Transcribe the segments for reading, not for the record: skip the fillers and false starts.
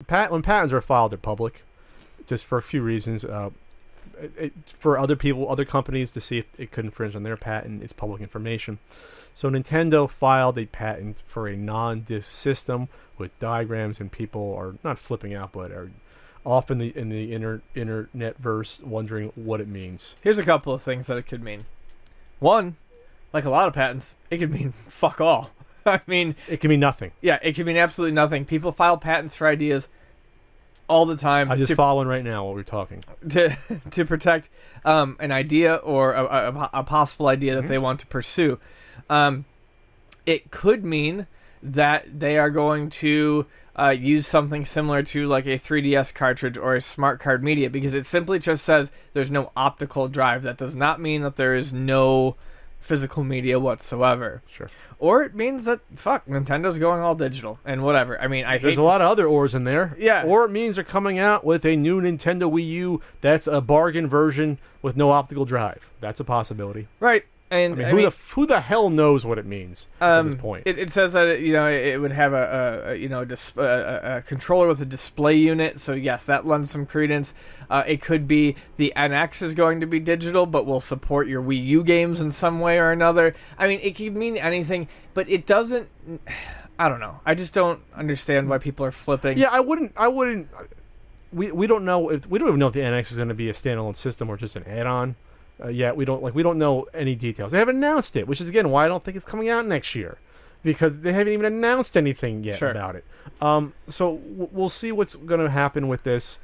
When patents are filed, they're public, just for a few reasons. For other people, other companies to see if it could infringe on their patent, it's public information. So Nintendo filed a patent for a non-disc system with diagrams, and people are not flipping out, but are off in the internet verse wondering what it means. Here's a couple of things that it could mean. One, like a lot of patents, it could mean fuck all. I mean, it can mean nothing. Yeah, it can mean absolutely nothing. People file patents for ideas all the time. I'm just following right now while we're talking. To protect an idea or a possible idea that they want to pursue. It could mean that they are going to use something similar to like a 3DS cartridge or a smart card media, because it simply just says there's no optical drive. That does not mean that there is no physical media whatsoever. Sure. Or it means that, fuck, Nintendo's going all digital and whatever. I mean, there's a lot of other ors in there. Yeah. Or it means they're coming out with a new Nintendo Wii U that's a bargain version with no optical drive. That's a possibility. Right. And I mean, who the hell knows what it means at this point? It says that it would have a controller with a display unit. So yes, that lends some credence. It could be the NX is going to be digital, but will support your Wii U games in some way or another. I mean, it could mean anything, but it doesn't. I don't know. I just don't understand why people are flipping. Yeah, I wouldn't. We don't know. We don't even know if the NX is going to be a standalone system or just an add-on. Yeah, we don't know any details. They haven't announced it, which is again why I don't think it's coming out next year, because they haven't even announced anything yet about it. So we'll see what's going to happen with this.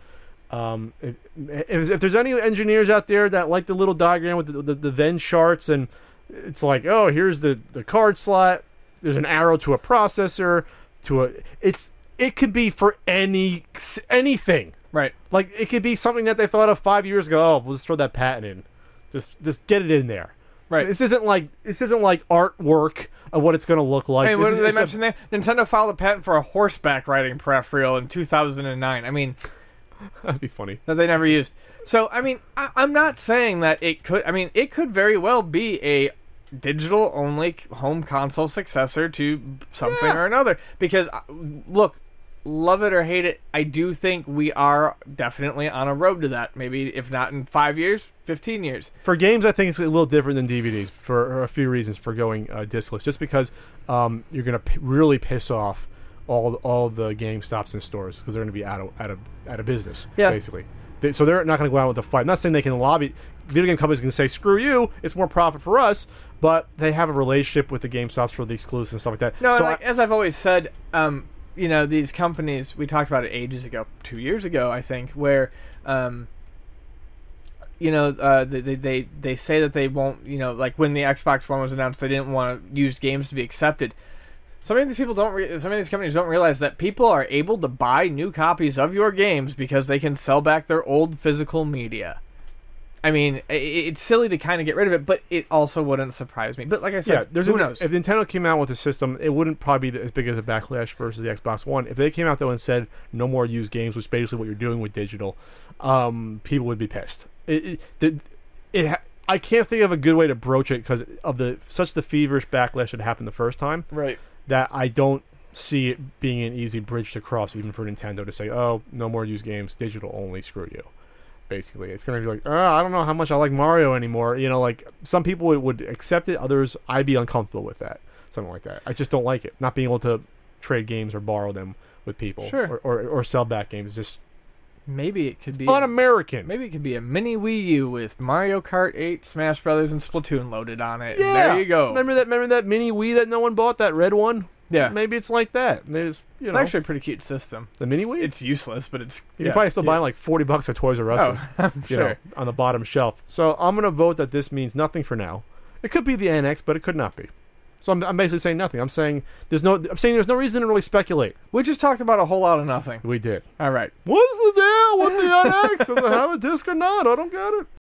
If there's any engineers out there that like the little diagram with the Venn charts, and it's like, oh, here's the card slot. There's an arrow to a processor. It could be for anything. Right. Like it could be something that they thought of 5 years ago. Oh, we'll just throw that patent in. Just get it in there. Right. This isn't like artwork of what it's going to look like. I mean, what did they mention there? Nintendo filed a patent for a horseback riding peripheral in 2009. I mean, that'd be funny. That they never used. So, I mean, I'm not saying that it could. I mean, it could very well be a digital-only home console successor to something or another. Because, look, love it or hate it, I do think we are definitely on a road to that. Maybe if not in 5 years, 15 years. For games, I think it's a little different than DVDs for a few reasons for going discless. Just because you're going to really piss off all the GameStops and stores, because they're going to be out of business, basically. So they're not going to go out with a fight. I'm not saying they can lobby. Video game companies can say, screw you, it's more profit for us, but they have a relationship with the GameStops for the exclusive and stuff like that. No, so as I've always said, these companies, we talked about it ages ago, 2 years ago, I think, where, they say that they won't, like when the Xbox One was announced, they didn't want used games to be accepted. Some of these people some of these companies don't realize that people are able to buy new copies of your games because they can sell back their old physical media. I mean, it's silly to kind of get rid of it, but it also wouldn't surprise me. But like I said, who knows? If Nintendo came out with a system, it wouldn't probably be as big as a backlash versus the Xbox One. If they came out though and said no more used games, which is basically what you're doing with digital, people would be pissed. I can't think of a good way to broach it because of the feverish backlash that happened the first time. Right. That I don't see it being an easy bridge to cross, even for Nintendo to say, oh, no more used games, digital only, screw you. Basically, it's going to be like, I don't know how much I like Mario anymore. Like, some people would accept it, others, I'd be uncomfortable with that. Something like that. I just don't like it. Not being able to trade games or borrow them with people. Sure. Or sell back games. Just maybe it could be un-American. Maybe it could be a mini Wii U with Mario Kart 8, Smash Brothers, and Splatoon loaded on it. Yeah. And there you go. Remember that mini Wii that no one bought, that red one? Yeah. Maybe it's like that. It's actually a pretty cute system. The mini Wii? It's useless, but it's... You can probably still buy like $40 at Toys R Us. I'm sure. On the bottom shelf. So I'm going to vote that this means nothing for now. It could be the NX, but it could not be. So I'm basically saying nothing. I'm saying there's no reason to really speculate. We just talked about a whole lot of nothing. We did. All right. What's the deal with the NX? Does it have a disc or not? I don't get it.